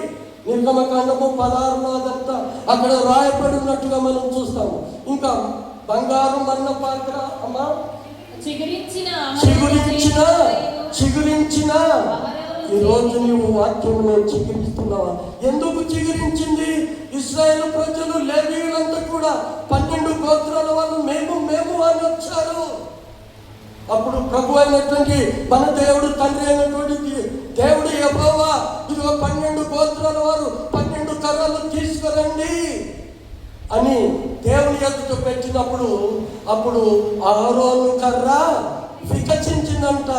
నిర్గమకాండము 16లో అదంతా అక్కడ రాయబడినట్టుగా మనం చూస్తాము. ఇంకా బంగారు మన్న పాత్ర అమ్మా, చిగురించిన ఈరోజు నీవు వాక్యంలో చిగురిస్తున్నావా? ఎందుకు చిగురించింది? ఇశ్రాయేలు ప్రజలు, లేవీయులంతా కూడా 12 గోత్రాల వాళ్ళు మేము అని వచ్చారు. అప్పుడు ప్రభు అయినటువంటి మన దేవుడు, తండ్రి అయినటువంటి దేవుడు యెహోవా, ఇదిగో 12 గోత్రాల వారు 12 కర్రలు తీసుకురండి అని దేవుని ఎదుట పెట్టినప్పుడు, అప్పుడు అహరోను కర్ర వికసించిందంట.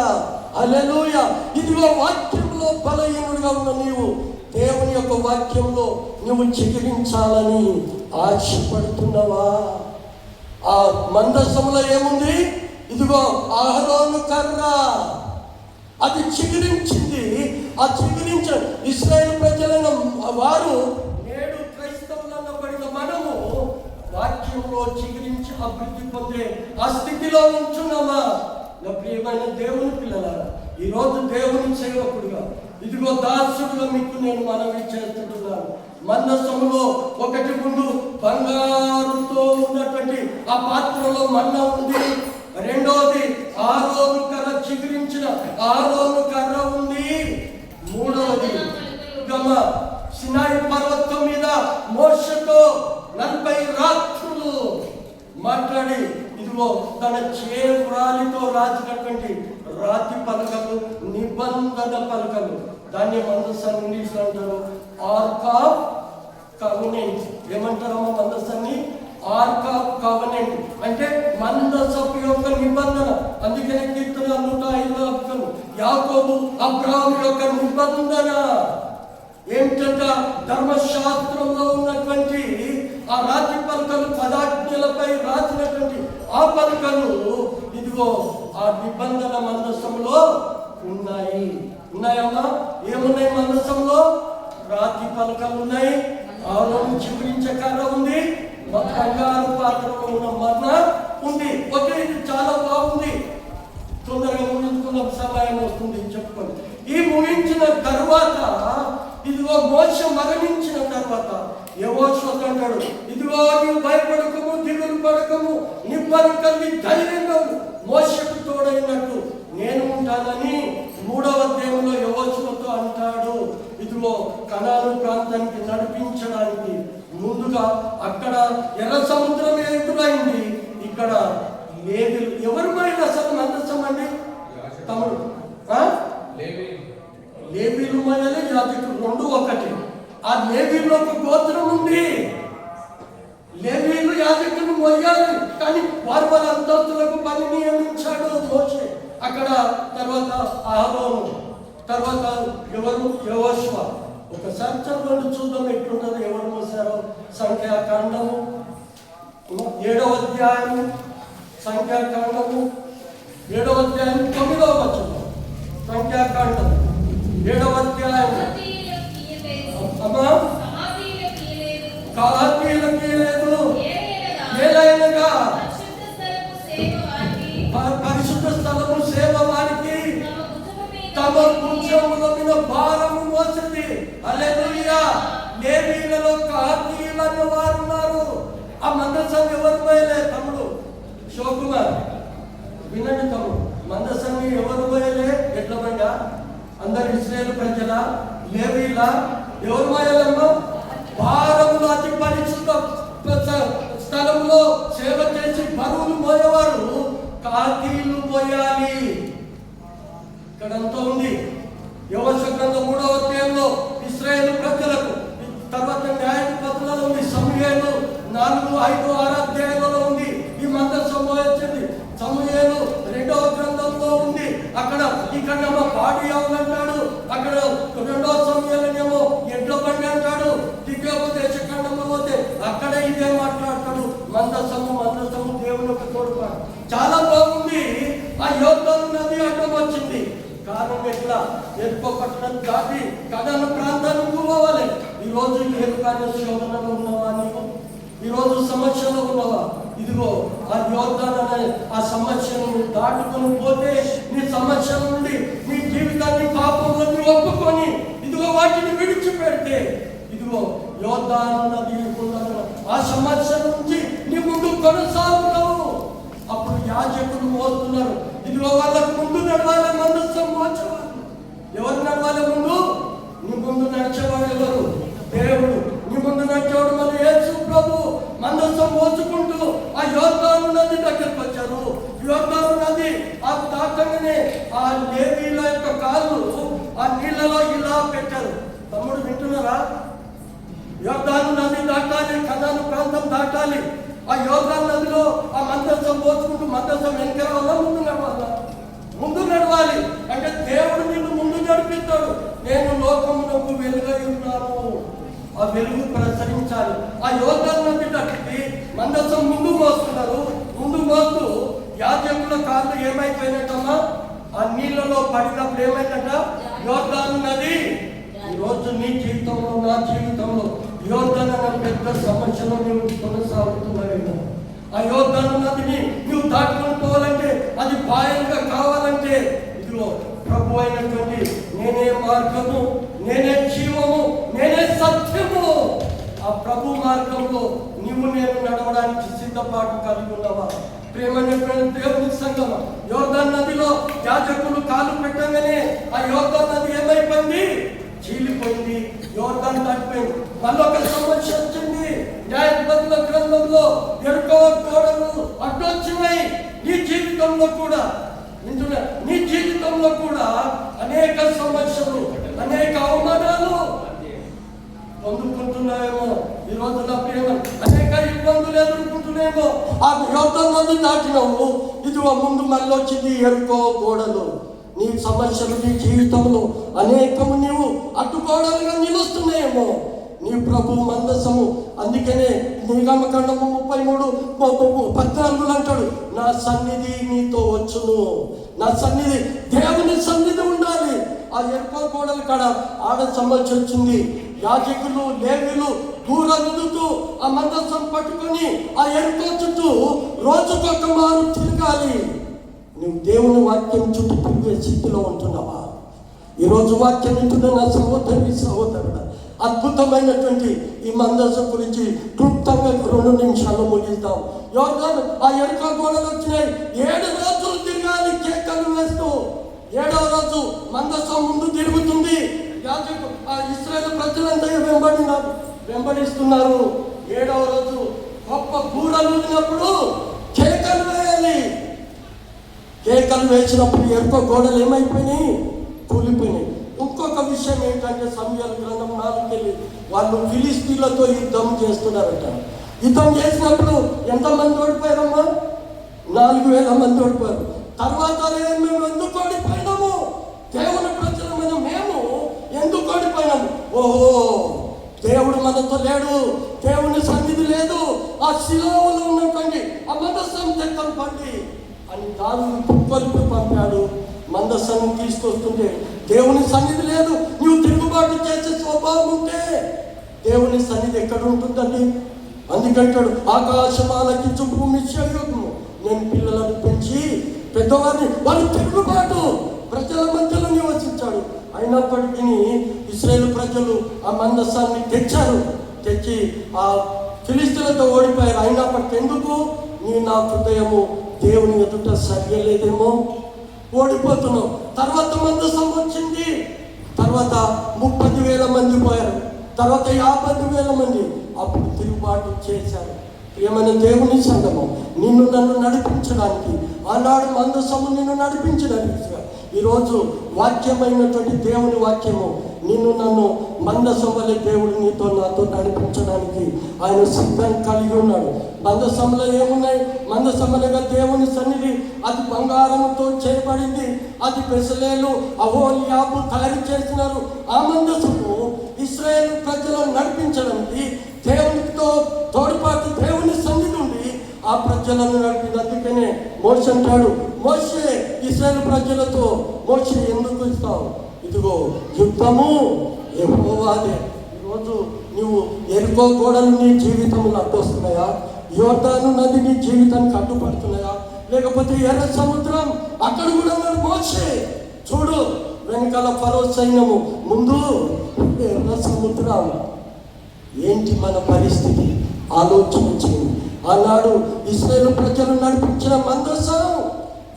హల్లెలూయా. ఇదిగో వాక్యంలో బలహీనుడిగా ఉన్న నీవు దేవుని యొక్క వాక్యంలో నువ్వు చిగురించాలని ఆశపడుతున్నావా? ఆ మందసంలో ఏముంది? ఇదిగో అహరోను కర్ర, అది చిగురించింది. ఆ చిగురించ ఇశ్రాయేలు ప్రజలైన వారు, నేడు క్రైస్తవులను పడిన మనము వాక్యంలో చిగురించి అభివృద్ధి పొందే ఆ స్థితిలో ఉంటున్నామా? నా ప్రియమైన దేవుని పిల్లలారా, ఈరోజు దేవుని సేవకుడుగా, ఇదిగో దాసుడుగా మీకు నేను మనవి చేస్తున్నాను. మందసములో ఒకటి ముందు బంగారుతో ఉన్నటువంటి ఆ పాత్రలో మన్న ఉంది. రెండోది ఆరోను కర్ర, చిగురించిన ఆరోను కర్ర ఉంది. మూడవది సినాయి పర్వతం మీద మోషతో 40 రాత్రులు మాట్లాడి, ఇదిగో తన చేవ్రాలితో రాసినటువంటి రాతి పలకలు, నిబంధన పలకలు. దాన్ని మందసాన్ని ఇంగ్లీష్లో అంటారు ఆర్క్ ఆఫ్ కవెనెంట్. ఏమంటారమ్మా మందసాన్ని? ఆర్క్ ఆఫ్ కవెనెంట్ అంటే మందసపు యొక్క నిబంధన. అందుకనే కీర్తన 105 యాకోబు అబ్రాహాము యొక్క నిబంధన ఏంటంట? ధర్మశాస్త్రంలో ఉన్నటువంటి ఆ రాతి పలకలు, 10 ఆజ్ఞలపై రాసినటువంటి ఆ పలకలు, ఇదిగో ఆ నిబంధన మందసంలో ఉన్నాయమ్మా. ఏమున్నాయి మందసంలో? రాతి పలకలు ఉన్నాయి, ఆరోను చిగురించే కర్ర ఉంది, బంగారు పాత్రలో ఉన్న మన్న ఉంది. ఓకే, ఇది చాలా బాగుంది. తొందరగా ముగించుకున్న సమయం వస్తుంది చెప్పుకోండి. ఈ ముగించిన తర్వాత, ఇదిగో మోషే మరణించిన తర్వాత యెహోషువ అంటాడు, ఇదిగో నీవు భయపడకము, దిగులు పడకము, నిబ్బరం కలిగి ధైర్యంగా మోషేకు తోడైనట్టు నేను ఉంటానని 3వ అధ్యాయంలో యెహోషువతో అంటాడు. ఇదిగో కనాను ప్రాంతానికి నడిపించడానికి ముందుగా అక్కడ ఎర్ర సముద్రం ఎదురైంది. ఇక్కడ లేవీయులు ఎవరు మైన అసలు మందసం అండి? తమ్ముడు, లేవీయులు మైనలే, యాజకులు 2 ఒకటి. ఆ లేవీలో ఒక గోత్రం ఉంది. లేవీలు యాజకులు మొయ్యాలి, కానీ వారి వారి అంతస్తులకు పని నియమించాడు మోషే. అక్కడ తర్వాత అహరోను, తర్వాత ఎవరు యెహోషువ. ఒకసారి చదవండి చూద్దాం ఎట్లున్నది, ఎవరు మోసారో. సంఖ్యాకాండము 7వ అధ్యాయము, సంఖ్యాకాండము 7వ అధ్యాయం 9వ వచనం. సంఖ్యాకాండం 7వ అధ్యాయం. అమ్మా, కహాతీయులకి లేదు, ఏలైనగా పరిశుద్ధ స్థలము సేవ వారికి తమ భుజముల మీద భారము మోసింది. హల్లెలూయా. లేవీయులలో కహాతీయులన్న వారు ఉన్నారు. ఆ మందసం ఎవరు పోయలే? తమ్ముడు శివకుమార్ వినండి తమ్ముడు, మందసాన్ని ఎవరు పోయలే? ఎట్ల బండా? అందరు ఇశ్రాయేలు ప్రజల, లేవీల, ఎవరు పోయాలమ్మా? భారములు అతి పరిశుద్ధ స్థలంలో సేవ చేసి బరువులు మోయేవారు కహాతీయులు మోయాలి. ఇక్కడంతా ఉంది. యెహోషువ గ్రంథం 3వ అధ్యాయంలో ఇశ్రాయేలు ప్రజలకు, తర్వాత న్యాయాధిపతులలో ఉంది. సమూయేలు 4, 5, 6 అధ్యాయాలలో ఉంది. ఈ మందసం మోయించింది. సమూయేలు 2వ గ్రంథంలో ఉంది. అక్కడ ఇక్కడేమో పాడి అంటాడు, అక్కడ 2వ సమూయేలునేమో ఎడ్ల బండి అంటాడు. దివ్యోపదేశ ఖండంలో పోతే అక్కడ ఇదే మాట్లాడతాడు. మందసము దేవుని యొక్క తోడుపాటు. చాలా బాగుంది. ఆ యోర్దాను నది అడ్డం వచ్చింది. కారణం ఎట్లా? ఎరుకో పట్టణం దాటి కనాను ప్రాంతానికి పోవాలి. ఈరోజు ఎరుకాని శోధనలో ఉన్నవా నీవు? ఈరోజు సమస్యలో ఉన్నవా? ఇదిగో ఆ యోర్దాను అనే ఆ సమస్యను దాటుకొని పోతే నీ సమస్య నుండి నీ జీవితాన్ని పాపంలోని ఒప్పుకొని ఇదిగో వాటిని విడిచిపెడితే ఇదిగో యోర్దాను నది ఆ సమస్య నుంచి నీ ముందు కొనసాగుతావు. అప్పుడు యాజకులు మోస్తున్నారు. ఇదిగో వాళ్ళకు ముందు నడవాలి మందసం మోచేవారు. ఎవరు నడవాలి ముందు? నీ ముందు నడిచేవాడు ఎవరు? దేవుడు. నీ ముందు నడిచేవాడు మన యేసు ప్రభు. మందసం మోసుకుంటూ ఆ యోర్దాను నది దగ్గరకు వచ్చారు. యోర్దాను నది ఆ దాటగానే ఆ లేవీల యొక్క కాళ్ళు ఆ నీళ్ళలో ఇలా పెట్టారు. తమ్ముడు వింటున్నారా? యోర్దాను నది దాటాలి, కనాను ప్రాంతం దాటాలి. ఆ యోర్దాను నదిలో ఆ మందసం మోసుకుంటూ మందసం వెనక రావాలా, ముందు నడవాలా? ముందు నడవాలి. అంటే దేవుడు నిన్ను ముందు నడిపిస్తాడు. నేను లోకమునకు వెలుగై ఉన్నాను, ఆ వెలుగు ప్రసరించాలి. ఆ యోర్దాను నది దాటి మందసం ముందు మోస్తున్నారు. ముందు మోస్తూ యాజకుల కాళ్ళు ఏమైపోయినట్టమ్మా? ఆ నీళ్ళలో పడినప్పుడు ఏమైందట? యోర్దాను నది. ఈరోజు నీ జీవితంలో, నా జీవితంలో యోర్దాను అనే పెద్ద సమస్యలో నువ్వు కొనసాగుతున్నావేమో. ఆ యోర్దాను నదిని నువ్వు దాటుకొని పోవాలంటే, అది పాయంగా కావాలంటే ఇదిగో ప్రభు అయినటువంటి నేనే మార్గము, నేనే జీవము, నేనే సత్యము. ఆ ప్రభు మార్గంలో నీవు నేను నడవడానికి సిద్ధపాటు కలిగి ఉన్నావా? ప్రేమైనటువంటి దేవుని సంగమ, యోర్దాను నదిలో యాజకులు కాలు పెట్టగానే ఆ యోర్దాను నది ఏమైపోయింది? చీలిపోయింది. యోర్దాను దాటిపోయింది. మళ్ళొక సమస్య వచ్చింది. న్యాయాధిపతుల గ్రంథంలో ఎరుకో గోడలు అడ్డొచ్చినాయి. నీ జీవితంలో కూడా నీ జీవితంలో కూడా అనేక సమస్యలు, అనేక అవమానాలు పొందుకుంటున్నాయేమో. ఈ రోజు నా ప్రేమ అనేక ఇబ్బందులు ఎదుర్కొంటున్నాయేమో. ఆ యోర్దాను నది దాటినావు. ఇదిగో ముందు మళ్ళీ వచ్చింది ఎరుకో గోడలు. నీ సమస్యలు నీ జీవితంలో అనేకము నీవు అడ్డుకోవడాలుగా నిలుస్తున్నాయేమో. నీ ప్రభు మందసము. అందుకనే నిర్గమకాండము 33:14 అంటాడు, నా సన్నిధి నీతో వచ్చును. నా సన్నిధి, దేవుని సన్నిధి ఉండాలి. ఆ ఎరుకో గోడల కాడ ఆడ సమస్య వచ్చింది. యాజకులు, లేవీలు దూరదుతూ ఆ మందసం పట్టుకొని ఆ ఎరుకో చుట్టూ రోజుకొక మారు తిరగాలి. నువ్వు దేవుని వాక్యం చుట్టూ తిరిగే స్థితిలో ఉంటున్నావా? ఈరోజు వాక్యం వింటున్న నా సహోదరి సహోదరుడు, అద్భుతమైనటువంటి ఈ మందసం గురించి క్లుప్తంగా 2 నిమిషాలు ముగిద్దాం. యోర్దాను ఆ ఎరుకో గోడలు వచ్చినాయి. 7 రోజులు తిరగాలి కేకలు వేస్తూ. 7వ రోజు మందసం ముందు తిరుగుతుంది. ఆ ఇశ్రాయేలు ప్రజలంతా వెంబడిస్తున్నారు. 7వ రోజు గొప్ప బూరలు ఊదినప్పుడు కేకలు వేయాలి. కేకలు వేసినప్పుడు ఎరుకో గోడలు ఏమైపోయినాయి? కూలిపోయినాయి. ఇంకొక విషయం ఏంటంటే సమూయేలు గ్రంథం 4 వాళ్ళు ఫిలిస్తీన్లతో యుద్ధం చేస్తున్నారట. యుద్ధం చేసినప్పుడు ఎంతమంది ఓడిపోయారమ్మా? 4,000 మంది ఓడిపోయారు. తర్వాత మేము ఎందుకు ఓడిపోయినాము? దేవుని ప్రజలమైన మేము ఎందుకు ఓడిపోయినాము? ఓహో, దేవుడు మనతో లేడు, దేవుని సన్నిధి లేదు, ఆ శిలోవలో ఉన్నటువంటి ఆ మందసం తెప్పండి అని దానిని పుక్కొల్పి పంపాడు. మందసాన్ని తీసుకొస్తుంటే దేవుని సన్నిధి లేదు. నువ్వు తిరుగుబాటు చేసే స్వభావం ఉంటే దేవుని సన్నిధి ఎక్కడ ఉంటుందండి? అందుకంటాడు, ఆకాశం ఆలకించు భూమి చేయము, నేను పిల్లలను పెంచి పెద్దవారిని, వాళ్ళు తిరుగుబాటు ప్రజల మధ్యలో నివసించాడు. అయినప్పటికీ ఇశ్రాయేలు ప్రజలు ఆ మందసాన్ని తెచ్చారు. తెచ్చి ఆ ఫిలిస్తీన్లతో ఓడిపోయారు. అయినప్పటికీ ఎందుకు? నా హృదయము దేవుని ఎదుట సరియలేదేమో, ఓడిపోతున్నావు. తర్వాత మందసం వచ్చింది. తర్వాత 30,000 మంది పోయారు. తర్వాత 50,000 మంది. అప్పుడు తిరుగుబాటు చేశారు. ఏమైనా దేవుని సంగమం నిన్ను నన్ను నడిపించడానికి, ఆనాడు మందసము నిన్ను నడిపించడానికి, ఈరోజు వాక్యమైనటువంటి దేవుని వాక్యము నిన్ను నన్ను మందసం వల్లే దేవుడు నీతో నాతో నడిపించడానికి ఆయన సిద్ధం కలిగి ఉన్నాడు. మందసంలో ఏమున్నాయి? మందసమనగా దేవుని సన్నిధి, అది బంగారంతో చేయబడింది. అది బెసలేలు అహోలియాబు తయారు చేసినారు. ఆ మందసము ఇశ్రాయేలు ప్రజలను నడిపించడానికి దేవునితో తోడ్పాటు దేవుని సన్నిధి ఉండి ఆ ప్రజలను నడిపింది. అందుకనే మోషే అంటాడు, మోషే ఇశ్రాయేలు ప్రజలతో, మోషే ఎందుకు ఇస్తావు? ఇదిగో యుద్ధము యెహోవాదే. ఈరోజు నువ్వు ఎరుకో గోడలు నీ జీవితంలో అడ్డొస్తున్నాయా? యోర్దాను నది నీ జీవితానికి అడ్డుపడుతున్నాయా? లేకపోతే ఎర్ర సముద్రం అక్కడ కూడా ఉన్నాడు మోషే. చూడు, వెనకాల ఫరో సైన్యము, ముందు ఎర్ర సముద్రం. ఏంటి మన పరిస్థితి? ఆలోచన చేయండి. ఆనాడు ఇశ్రాయేలు ప్రజలు నడిపించిన మందసం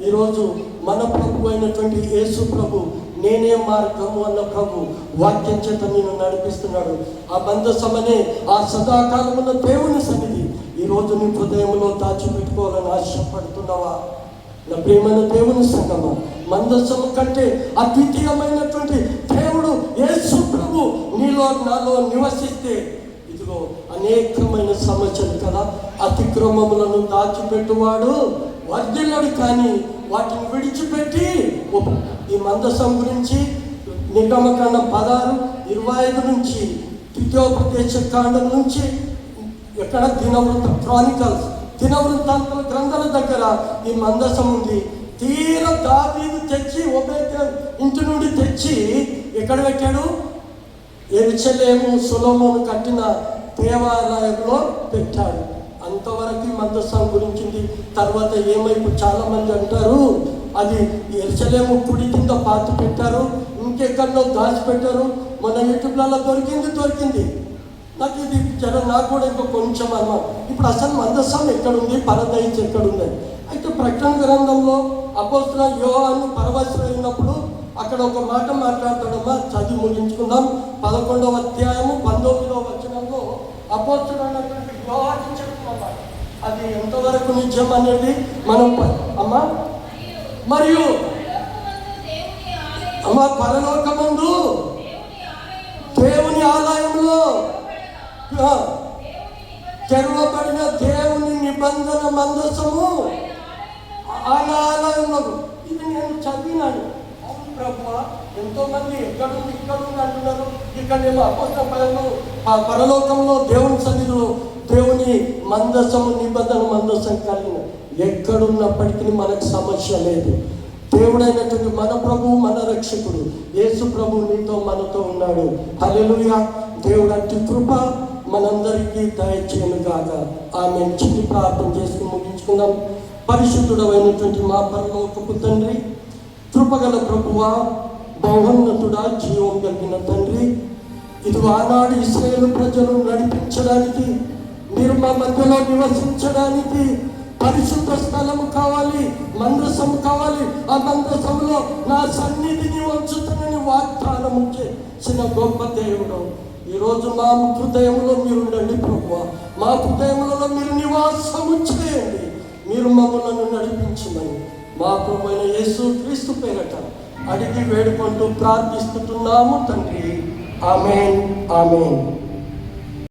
ఈరోజు మన ప్రభు అయినటువంటి యేసు ప్రభు, నేనే మార్గము అన్న ప్రభు వాక్యం చేత నేను నడిపిస్తున్నాడు. ఆ మందసమనే ఆ సదాకాలమున్న దేవుని సన్నిధి ఈరోజు నీ హృదయంలో దాచిపెట్టుకోవాలని ఆశపడుతున్నావా? నా ప్రియమైన దేవుని సంగమా, మందసము కంటే అద్వితీయమైనటువంటి దేవుడు యేసు ప్రభు నీలో నాలో నివసిస్తే ఇదిగో అనేకమైన సమస్యలు కదా. అతిక్రమములను దాచిపెట్టువాడు వర్ధిల్లడు, కానీ వాటిని విడిచిపెట్టి ఈ మందసం గురించి నిర్గమకాండం 16:25 నుంచి, ద్వితీయోపదేశ కాండం నుంచి, ఎక్కడ దినవృత్తాంతాల గ్రంథాల దగ్గర ఈ మందసం ఉంది. తీరా దావీదు తెచ్చి ఓబేదెదోము ఇంటి నుండి తెచ్చి ఎక్కడ పెట్టాడు? యెరూషలేము సొలొమోను కట్టిన దేవాలయంలో పెట్టాడు. అంతవరకు మందసం గురించింది. తర్వాత ఏమైపు చాలా మంది అంటారు అది యెరూషలేము గుడి కింద పాతి పెట్టారు, ఇంకెక్కడో దాచిపెట్టారు. మన యూట్యూబ్లలో దొరికింది. నాకు ఇది నాకు కూడా ఇంకా కొంచెం అన్నమాట. ఇప్పుడు అసలు మందసం ఎక్కడుంది, పరదైస్ ఎక్కడుంది? అయితే ప్రకటన గ్రంథంలో అపోస్తలుడైన యోహాను పరవశుడైనప్పుడు అక్కడ ఒక మాట మాట్లాడతాడమ్మా, చదివి ముగించుకుందాం. 11వ అధ్యాయము 19వ వచనంలో అపోస్తలుడైనటువంటి యోహాను చెప్తున్నమాట. అది ఎంతవరకు నిజం అనేది మనం అమ్మా, మరియు అమ్మ పరలోకమందు దేవుని ఆలయంలో తెరవబడిన దేవుని నిబంధన మందసము ఆయన ఆలయంలో. ఇది నేను చదివినాను. అవును ప్రభువా, ఎంతో మంది ఎక్కడుంది ఇక్కడుంది అంటున్నారు. ఇక్కడేమో అపోస్తలులు ఆ పరలోకంలో దేవుని సన్నిధిలో దేవుని మందసము నిబంధన మందసం కలిగిన ఎక్కడున్నప్పటికీ మనకు సమస్య లేదు. దేవుడైనటువంటి మన ప్రభువు, మన రక్షకుడు యేసు ప్రభు నీతో మనతో ఉన్నాడు. హల్లెలూయా. దేవుడు అట్టి కృప మనందరికీ దయచేయను గాక. ఆమె చిన్ని ప్రార్థన చేసుకుని ముగించుకుందాం. పరిశుద్ధుడమైనటువంటి మా పరలోకపు తండ్రి, కృపగల ప్రభువా, బహున్నతుడా, జీవం కలిగిన తండ్రి, ఇది ఆనాడు ఇశ్రాయేలు ప్రజలు నడిపించడానికి, మీరు మా మధ్యలో నివసించడానికి పరిశుద్ధ స్థలము కావాలి, మందసము కావాలి. ఆ మందసంలో నా సన్నిధిని ఉంచుతానని వాగ్దానము చేసిన గొప్ప దేవుడు, ఈరోజు మా హృదయంలో మీరు ఉండండి ప్రభువా. మా హృదయంలో మీరు నివాసము చేయండి. మీరు మమ్మల్ని నడిపించమని మా ప్రభువైన యేసు క్రీస్తు పేరట అడిగి వేడుకుంటూ ప్రార్థిస్తున్నాము తండ్రి. ఆమేన్, ఆమేన్.